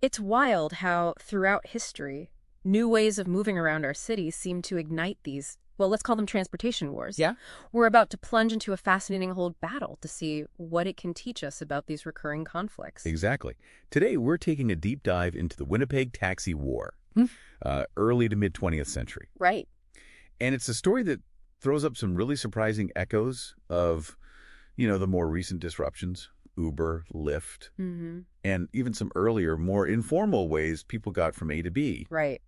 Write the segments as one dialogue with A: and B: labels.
A: It's wild how, throughout history, new ways of moving around our cities seem to ignite these, well, let's call them transportation wars.
B: Yeah?
A: We're about to plunge into a fascinating whole battle to see what it can teach us about these recurring conflicts.
B: Exactly. Today, we're taking a deep dive into the Winnipeg Taxi War, early to mid-20th century.
A: Right.
B: And it's a story that throws up some really surprising echoes of, the more recent disruptions, Uber, Lyft, and even some earlier, more informal ways people got from A to B.
A: Right.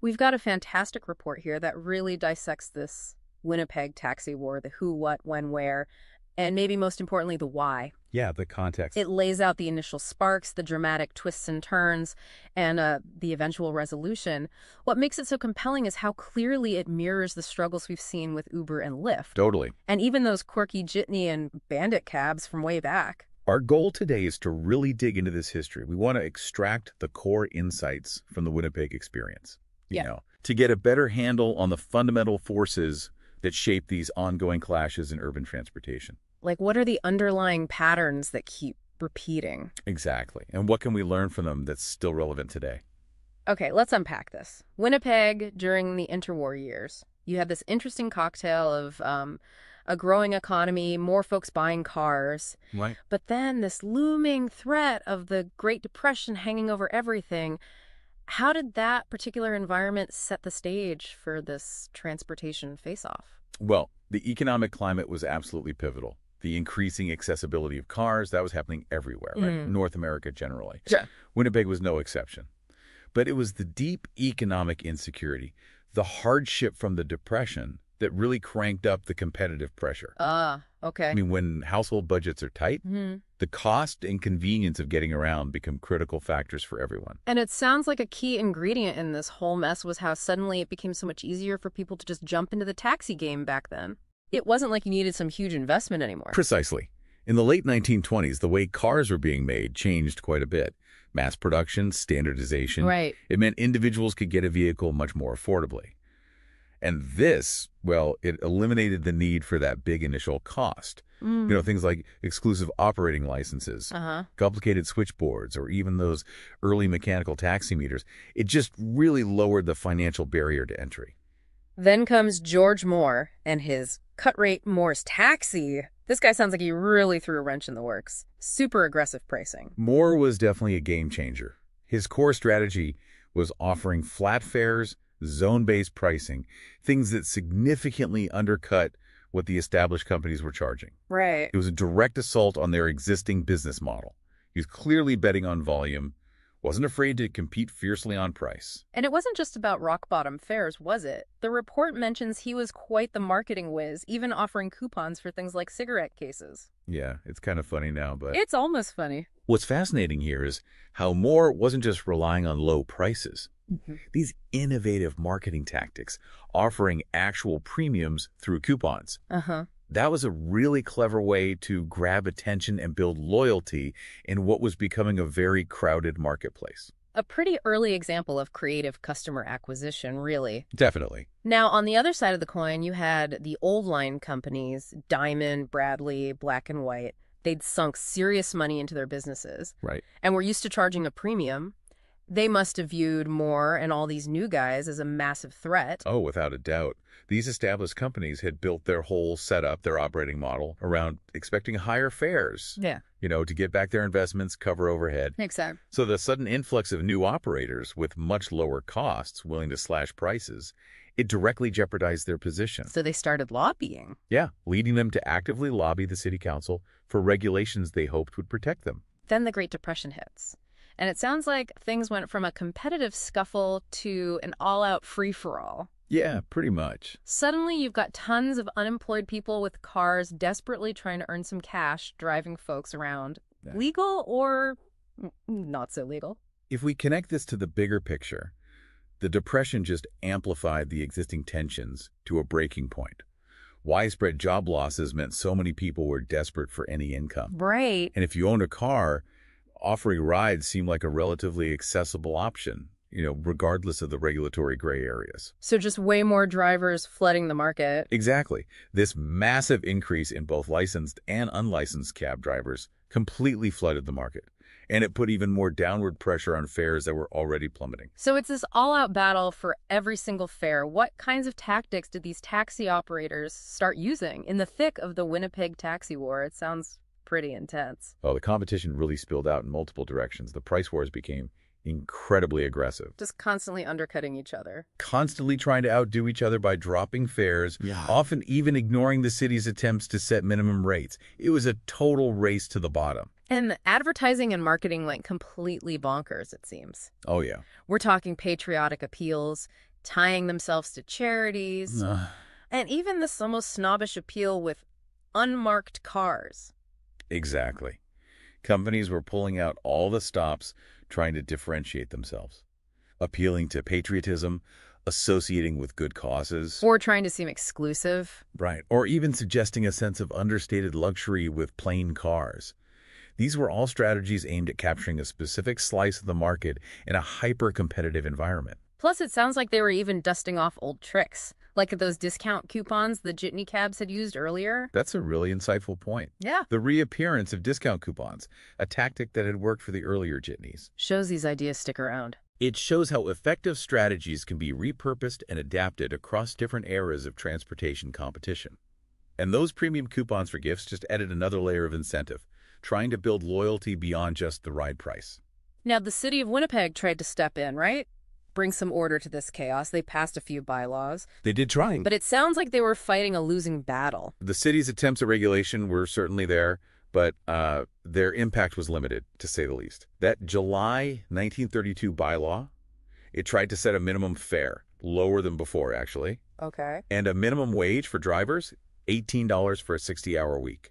A: We've got a fantastic report here that really dissects this Winnipeg taxi war, the who, what, when, where, and maybe most importantly, the why.
B: Yeah, the context.
A: It lays out the initial sparks, the dramatic twists and turns, and the eventual resolution. What makes it so compelling is how clearly it mirrors the struggles we've seen with Uber and Lyft.
B: Totally.
A: And even those quirky Jitney and Bandit cabs from way back.
B: Our goal today is to really dig into this history. We want to extract the core insights from the Winnipeg experience, to get a better handle on the fundamental forces that shape these ongoing clashes in urban transportation.
A: Like, what are the underlying patterns that keep repeating?
B: Exactly. And what can we learn from them that's still relevant today?
A: Okay, let's unpack this. Winnipeg, during the interwar years, you had this interesting cocktail of a growing economy, more folks buying cars.
B: Right.
A: But then this looming threat of the Great Depression hanging over everything. How did that particular environment set the stage for this transportation face-off?
B: Well, the economic climate was absolutely pivotal. The increasing accessibility of cars, that was happening everywhere, right? North America generally.
A: Sure.
B: Winnipeg was no exception. But it was the deep economic insecurity, the hardship from the Depression that really cranked up the competitive pressure.
A: Okay.
B: I mean, when household budgets are tight, the cost and convenience of getting around become critical factors for everyone.
A: And it sounds like a key ingredient in this whole mess was how suddenly it became so much easier for people to just jump into the taxi game back then. It wasn't like you needed some huge investment anymore.
B: Precisely. In the late 1920s, the way cars were being made changed quite a bit. Mass production, standardization.
A: Right.
B: It meant individuals could get a vehicle much more affordably. And this, well, it eliminated the need for that big initial cost. Things like exclusive operating licenses, complicated switchboards, or even those early mechanical taximeters. It just really lowered the financial barrier to entry.
A: Then comes George Moore and his cut-rate Moore's Taxi. This guy sounds like he really threw a wrench in the works. Super aggressive pricing.
B: Moore was definitely a game changer. His core strategy was offering flat fares, zone-based pricing, things that significantly undercut what the established companies were charging.
A: Right.
B: It was a direct assault on their existing business model. He was clearly betting on volume, wasn't afraid to compete fiercely on price.
A: And it wasn't just about rock-bottom fares, was it? The report mentions he was quite the marketing whiz, even offering coupons for things like cigarette cases.
B: Yeah, it's kind of funny now, but
A: It's almost funny.
B: what's fascinating here is how Moore wasn't just relying on low prices. These innovative marketing tactics, offering actual premiums through coupons. That was a really clever way to grab attention and build loyalty in what was becoming a very crowded marketplace.
A: A pretty early example of creative customer acquisition, really.
B: Definitely.
A: Now, on the other side of the coin, you had the old line companies, Diamond, Bradley, Black and White. They'd sunk serious money into their businesses.
B: Right.
A: And were used to charging a premium. They must have viewed Moore and all these new guys as a massive threat.
B: Oh, without a doubt. These established companies had built their whole setup, their operating model, around expecting higher fares.
A: Yeah.
B: To get back their investments, cover overhead.
A: Exactly.
B: So the sudden influx of new operators with much lower costs willing to slash prices, it directly jeopardized their position.
A: So they started lobbying.
B: Yeah, leading them to actively lobby the city council for regulations they hoped would protect them.
A: Then the Great Depression hits. And it sounds like things went from a competitive scuffle to an all-out free-for-all.
B: Yeah, pretty much.
A: Suddenly, you've got tons of unemployed people with cars desperately trying to earn some cash, driving folks around.
B: Yeah.
A: Legal or not so legal?
B: If we connect this to the bigger picture, the Depression just amplified the existing tensions to a breaking point. Widespread job losses meant so many people were desperate for any income.
A: Right.
B: And if you owned a car, offering rides seemed like a relatively accessible option, regardless of the regulatory gray areas.
A: So just way more drivers flooding the market.
B: Exactly. This massive increase in both licensed and unlicensed cab drivers completely flooded the market. And it put even more downward pressure on fares that were already plummeting.
A: So it's this all-out battle for every single fare. What kinds of tactics did these taxi operators start using in the thick of the Winnipeg taxi war? It sounds pretty intense.
B: Well, the competition really spilled out in multiple directions. The price wars became incredibly aggressive.
A: Just constantly undercutting each other.
B: Constantly trying to outdo each other by dropping fares, often even ignoring the city's attempts to set minimum rates. It was a total race to the bottom.
A: And the advertising and marketing went completely bonkers, it seems.
B: Oh, yeah.
A: We're talking patriotic appeals, tying themselves to charities, and even this almost snobbish appeal with unmarked cars.
B: Exactly. Companies were pulling out all the stops, trying to differentiate themselves, appealing to patriotism, associating with good causes.
A: Or trying to seem exclusive.
B: Right. Or even suggesting a sense of understated luxury with plain cars. These were all strategies aimed at capturing a specific slice of the market in a hyper-competitive environment.
A: Plus, it sounds like they were even dusting off old tricks, like those discount coupons the Jitney cabs had used earlier.
B: That's a really insightful point.
A: Yeah.
B: The reappearance of discount coupons, a tactic that had worked for the earlier Jitneys.
A: Shows these ideas stick around.
B: It shows how effective strategies can be repurposed and adapted across different eras of transportation competition. And those premium coupons for gifts just added another layer of incentive, trying to build loyalty beyond just the ride price.
A: Now, the city of Winnipeg tried to step in, right? Bring some order to this chaos. They passed a few bylaws.
B: They did try.
A: But it sounds like they were fighting a losing battle.
B: The city's attempts at regulation were certainly there, but their impact was limited, to say the least. That July 1932 bylaw, it tried to set a minimum fare, lower than before, actually.
A: Okay.
B: And a minimum wage for drivers, $18 for a 60-hour week.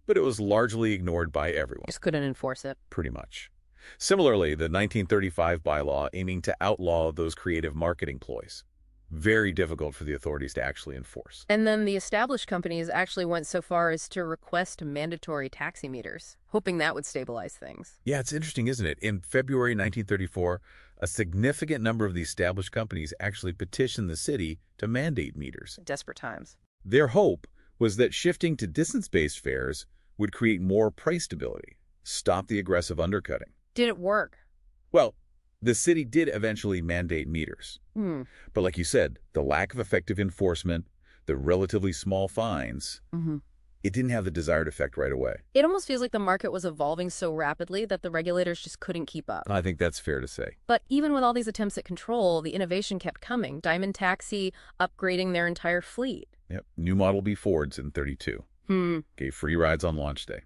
B: But it was largely ignored by everyone.
A: Just couldn't enforce it.
B: Pretty much. Similarly, the 1935 bylaw aiming to outlaw those creative marketing ploys. Very difficult for the authorities to actually enforce.
A: And then the established companies actually went so far as to request mandatory taxi meters, hoping that would stabilize things.
B: Yeah, it's interesting, isn't it? In February 1934, a significant number of the established companies actually petitioned the city to mandate meters.
A: Desperate times.
B: Their hope was that shifting to distance-based fares would create more price stability, stop the aggressive undercutting.
A: Did it work?
B: Well, the city did eventually mandate meters. But like you said, the lack of effective enforcement, the relatively small fines, it didn't have the desired effect right away.
A: It almost feels like the market was evolving so rapidly that the regulators just couldn't keep up.
B: I think that's fair to say.
A: But even with all these attempts at control, the innovation kept coming. Diamond Taxi upgrading their entire fleet.
B: Yep. New Model B Fords in 32. Gave free rides on launch day.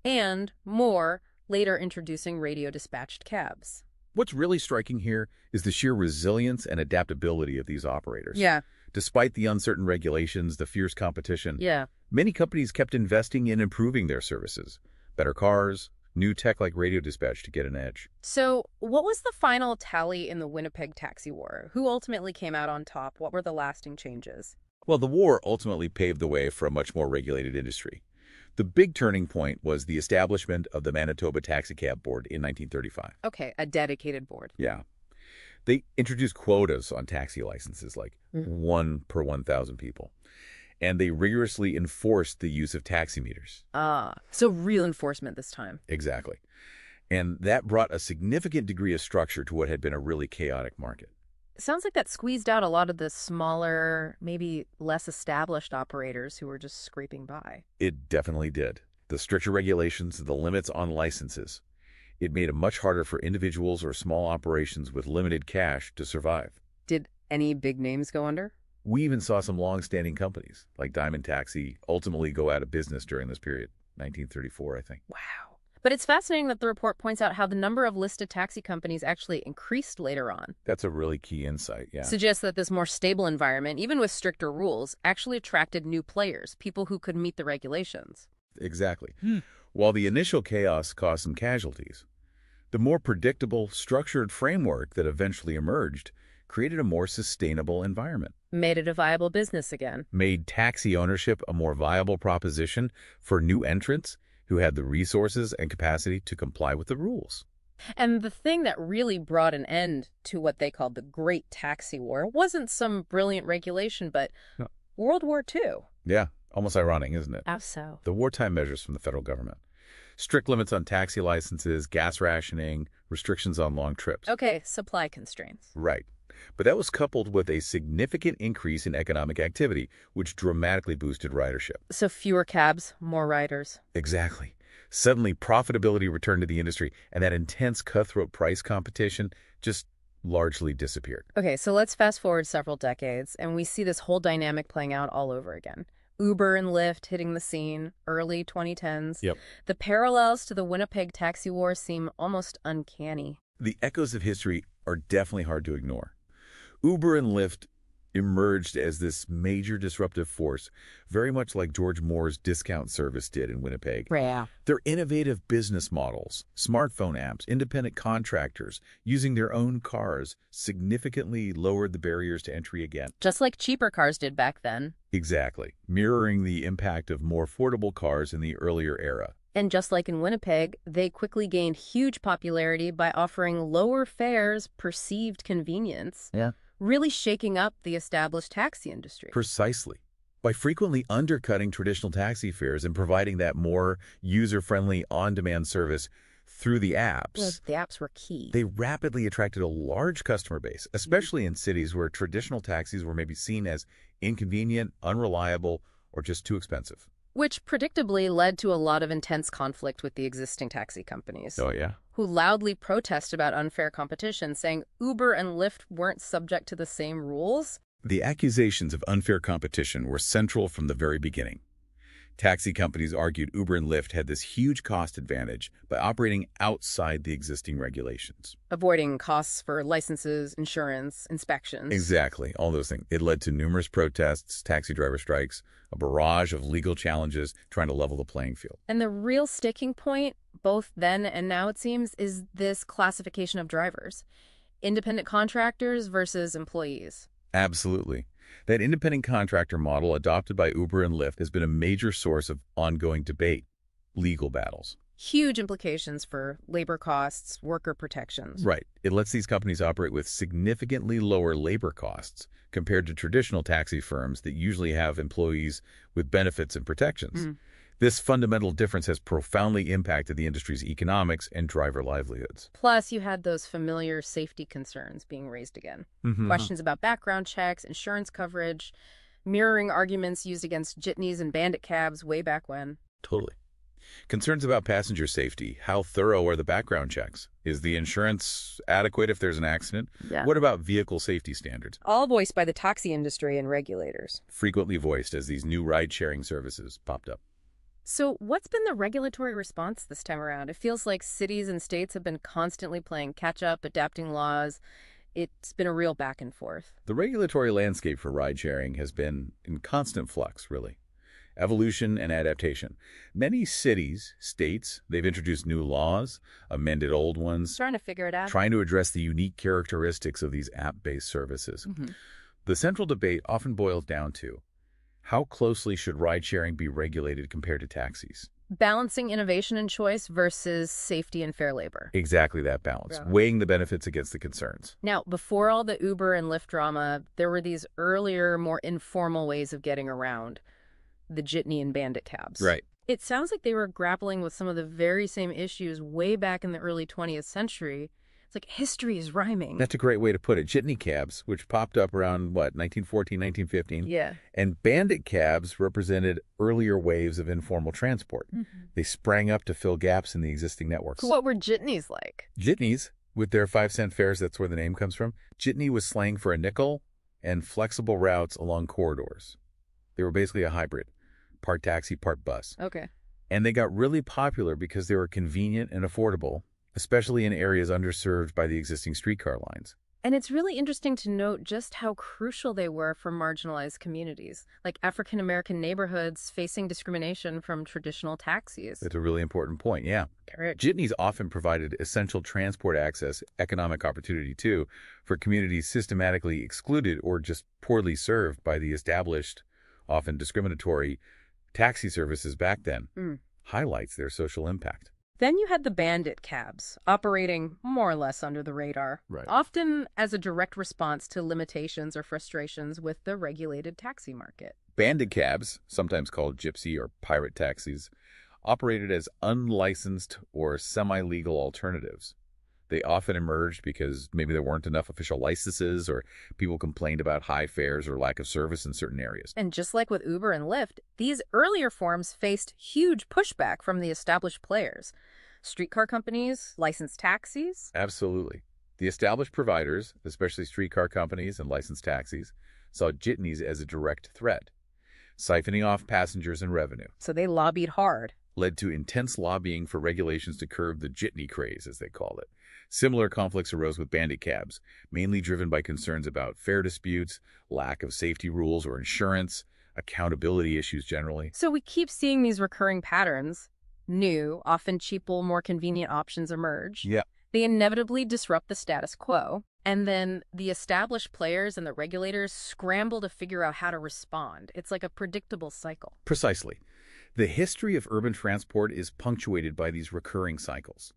A: And more, later introducing radio-dispatched cabs.
B: What's really striking here is the sheer resilience and adaptability of these operators.
A: Yeah.
B: Despite the uncertain regulations, the fierce competition, many companies kept investing in improving their services. Better cars, new tech like radio dispatch to get an edge.
A: So what was the final tally in the Winnipeg taxi war? Who ultimately came out on top? What were the lasting changes?
B: Well, the war ultimately paved the way for a much more regulated industry. The big turning point was the establishment of the Manitoba Taxicab Board in 1935.
A: Okay, a dedicated board.
B: Yeah. They introduced quotas on taxi licenses, like 1 per 1,000 people. And they rigorously enforced the use of taximeters.
A: So real enforcement this time.
B: Exactly. And that brought a significant degree of structure to what had been a really chaotic market.
A: It sounds like that squeezed out a lot of the smaller, maybe less established operators who were just scraping by.
B: It definitely did. The stricter regulations, the limits on licenses, it made it much harder for individuals or small operations with limited cash to survive.
A: Did any big names go under?
B: We even saw some long-standing companies, like Diamond Taxi, ultimately go out of business during this period, 1934, I think.
A: Wow. But it's fascinating that the report points out how the number of listed taxi companies actually increased later on.
B: That's a really key insight, yeah.
A: Suggests that this more stable environment, even with stricter rules, actually attracted new players, people who could meet the regulations.
B: Exactly. While the initial chaos caused some casualties, the more predictable, structured framework that eventually emerged created a more sustainable environment.
A: Made it a viable business again.
B: Made taxi ownership a more viable proposition for new entrants who had the resources and capacity to comply with the rules.
A: And the thing that really brought an end to what they called the Great Taxi War wasn't some brilliant regulation, but World War II.
B: Yeah, almost ironic, isn't it?
A: How so?
B: The wartime measures from the federal government. strict limits on taxi licenses, gas rationing, restrictions on long trips.
A: Okay, supply constraints.
B: Right. But that was coupled with a significant increase in economic activity, which dramatically boosted ridership.
A: So fewer cabs, more riders.
B: Exactly. Suddenly, profitability returned to the industry, and that intense cutthroat price competition just largely disappeared.
A: Okay, so let's fast forward several decades, and we see this whole dynamic playing out all over again. Uber and Lyft hitting the scene, early 2010s.
B: Yep.
A: The parallels to the Winnipeg taxi war seem almost uncanny.
B: The echoes of history are definitely hard to ignore. Uber and Lyft emerged as this major disruptive force, very much like George Moore's discount service did in Winnipeg.
A: Yeah.
B: Their innovative business models, smartphone apps, independent contractors using their own cars significantly lowered the barriers to entry again.
A: Just like cheaper cars did back then.
B: Exactly, mirroring the impact of more affordable cars in the earlier era.
A: And just like in Winnipeg, they quickly gained huge popularity by offering lower fares, perceived convenience.
B: Yeah.
A: Really shaking up the established taxi industry.
B: Precisely. By frequently undercutting traditional taxi fares and providing that more user-friendly on-demand service through the apps,
A: Well, the apps were key.
B: they rapidly attracted a large customer base, especially in cities where traditional taxis were maybe seen as inconvenient, unreliable, or just too expensive.
A: Which predictably led to a lot of intense conflict with the existing taxi companies,
B: Oh, yeah?
A: who loudly protest about unfair competition, saying Uber and Lyft weren't subject to the same rules.
B: The accusations of unfair competition were central from the very beginning. Taxi companies argued Uber and Lyft had this huge cost advantage by operating outside the existing regulations.
A: Avoiding costs for licenses, insurance, inspections.
B: Exactly, all those things. It led to numerous protests, taxi driver strikes, a barrage of legal challenges trying to level the playing field.
A: And the real sticking point, both then and now it seems, is this classification of drivers. Independent contractors versus employees.
B: Absolutely. That independent contractor model adopted by Uber and Lyft has been a major source of ongoing debate, legal battles.
A: Huge implications for labor costs, worker protections.
B: Right. It lets these companies operate with significantly lower labor costs compared to traditional taxi firms that usually have employees with benefits and protections. This fundamental difference has profoundly impacted the industry's economics and driver livelihoods.
A: Plus, you had those familiar safety concerns being raised again. Questions about background checks, insurance coverage, mirroring arguments used against jitneys and bandit cabs way back when.
B: Totally. Concerns about passenger safety. How thorough are the background checks? Is the insurance adequate if there's an accident?
A: Yeah.
B: What about vehicle safety standards?
A: All voiced by the taxi industry and regulators.
B: Frequently voiced as these new ride-sharing services popped up.
A: So what's been the regulatory response this time around? It feels like cities and states have been constantly playing catch-up, adapting laws. It's been a real back and forth.
B: The regulatory landscape for ride-sharing has been in constant flux, really. Evolution and adaptation. Many cities, states, they've introduced new laws, amended old ones,
A: Trying to figure it out.
B: trying to address the unique characteristics of these app-based services. The central debate often boils down to, how closely should ride-sharing be regulated compared to taxis?
A: Balancing innovation and choice versus safety and fair labor.
B: Exactly that balance,
A: Yeah.
B: weighing the benefits against the concerns.
A: Now, before all the Uber and Lyft drama, there were these earlier, more informal ways of getting around the jitney and bandit cabs.
B: Right.
A: It sounds like they were grappling with some of the very same issues way back in the early 20th century. It's like history is rhyming.
B: That's a great way to put it. Jitney cabs, which popped up around, 1914, 1915?
A: Yeah.
B: And bandit cabs represented earlier waves of informal transport. They sprang up to fill gaps in the existing networks.
A: What were jitneys like?
B: Jitneys, with their 5-cent fares, that's where the name comes from. Jitney was slang for a nickel and flexible routes along corridors. They were basically a hybrid, part taxi, part bus.
A: Okay.
B: And they got really popular because they were convenient and affordable, especially in areas underserved by the existing streetcar lines.
A: And it's really interesting to note just how crucial they were for marginalized communities, like African-American neighborhoods facing discrimination from traditional taxis.
B: That's a really important point, yeah.
A: Correct.
B: Jitneys often provided essential transport access, economic opportunity too, for communities systematically excluded or just poorly served by the established, often discriminatory, taxi services back then. Highlights their social impact.
A: Then you had the bandit cabs, operating more or less under the radar,
B: Right.
A: often as a direct response to limitations or frustrations with the regulated taxi market.
B: Bandit cabs, sometimes called Gypsy or pirate taxis, operated as unlicensed or semi-legal alternatives. They often emerged because maybe there weren't enough official licenses or people complained about high fares or lack of service in certain areas.
A: And just like with Uber and Lyft, these earlier forms faced huge pushback from the established players. Streetcar companies, licensed taxis.
B: Absolutely. The established providers, especially streetcar companies and licensed taxis, saw jitneys as a direct threat, siphoning off passengers and revenue.
A: So they lobbied hard.
B: Led to intense lobbying for regulations to curb the jitney craze, as they called it. Similar conflicts arose with bandit cabs, mainly driven by concerns about fare disputes, lack of safety rules or insurance, accountability issues generally.
A: So we keep seeing these recurring patterns. New, often cheaper, more convenient options emerge.
B: Yeah.
A: They inevitably disrupt the status quo. And then the established players and the regulators scramble to figure out how to respond. It's like a predictable cycle.
B: Precisely. The history of urban transport is punctuated by these recurring cycles.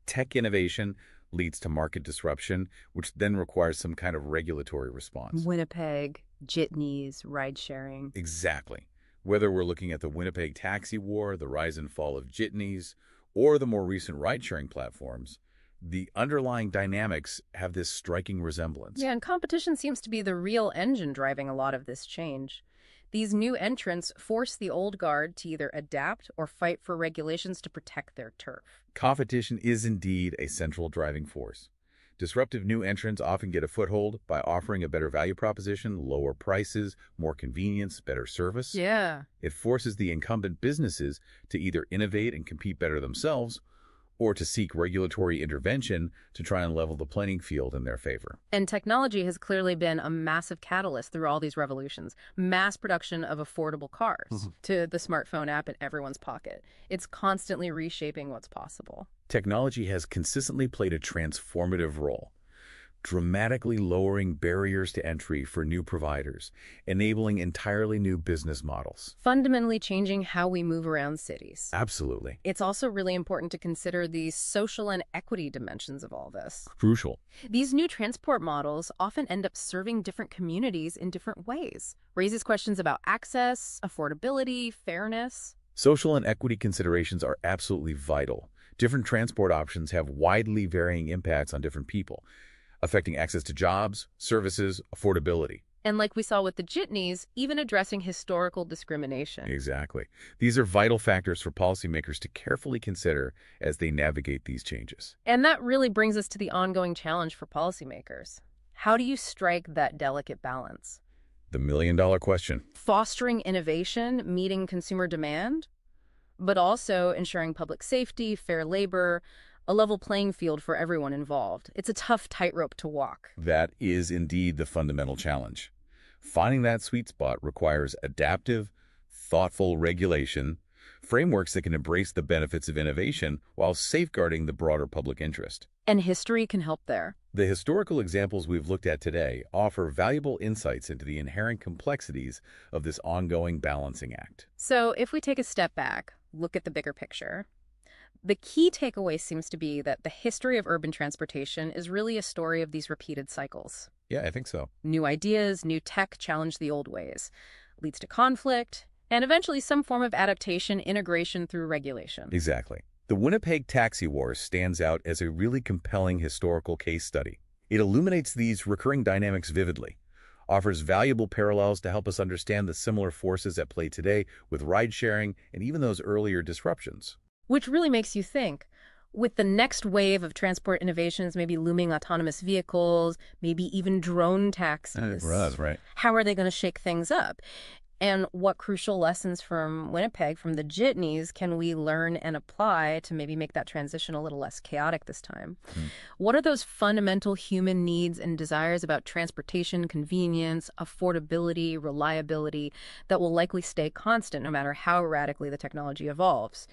B: Tech innovation leads to market disruption, which then requires some kind of regulatory response.
A: Winnipeg, jitneys, ride-sharing.
B: Exactly. Whether we're looking at the Winnipeg taxi war, the rise and fall of jitneys, or the more recent ride-sharing platforms, the underlying dynamics have this striking resemblance.
A: Yeah, and competition seems to be the real engine driving a lot of this change. These new entrants force the old guard to either adapt or fight for regulations to protect their turf.
B: Competition is indeed a central driving force. Disruptive new entrants often get a foothold by offering a better value proposition, lower prices, more convenience, better service.
A: Yeah.
B: It forces the incumbent businesses to either innovate and compete better themselves or to seek regulatory intervention to try and level the playing field in their favor.
A: And technology has clearly been a massive catalyst through all these revolutions. Mass production of affordable cars to the smartphone app in everyone's pocket. It's constantly reshaping what's possible.
B: Technology has consistently played a transformative role, dramatically lowering barriers to entry for new providers, enabling entirely new business models.
A: Fundamentally changing how we move around cities.
B: Absolutely.
A: It's also really important to consider the social and equity dimensions of all this.
B: Crucial.
A: These new transport models often end up serving different communities in different ways. Raises questions about access, affordability, fairness.
B: Social and equity considerations are absolutely vital. Different transport options have widely varying impacts on different people, affecting access to jobs, services, affordability.
A: And like we saw with the jitneys, even addressing historical discrimination.
B: Exactly. These are vital factors for policymakers to carefully consider as they navigate these changes.
A: And that really brings us to the ongoing challenge for policymakers. How do you strike that delicate balance?
B: The million-dollar question.
A: Fostering innovation, meeting consumer demand, but also ensuring public safety, fair labor, a level playing field for everyone involved. It's a tough tightrope to walk.
B: That is indeed the fundamental challenge. Finding that sweet spot requires adaptive, thoughtful regulation, frameworks that can embrace the benefits of innovation while safeguarding the broader public interest.
A: And history can help there.
B: The historical examples we've looked at today offer valuable insights into the inherent complexities of this ongoing balancing act.
A: So if we take a step back, look at the bigger picture, the key takeaway seems to be that the history of urban transportation is really a story of these repeated cycles.
B: Yeah, I think so.
A: New ideas, new tech challenge the old ways, leads to conflict, and eventually some form of adaptation, integration through regulation.
B: Exactly. The Winnipeg taxi war stands out as a really compelling historical case study. It illuminates these recurring dynamics vividly, offers valuable parallels to help us understand the similar forces at play today with ride-sharing and even those earlier disruptions.
A: Which really makes you think, with the next wave of transport innovations, maybe looming autonomous vehicles, maybe even drone taxis.
B: For us, right?
A: How are they going to shake things up? And what crucial lessons from Winnipeg, from the jitneys, can we learn and apply to maybe make that transition a little less chaotic this time? What are those fundamental human needs and desires about transportation, convenience, affordability, reliability that will likely stay constant no matter how radically the technology evolves?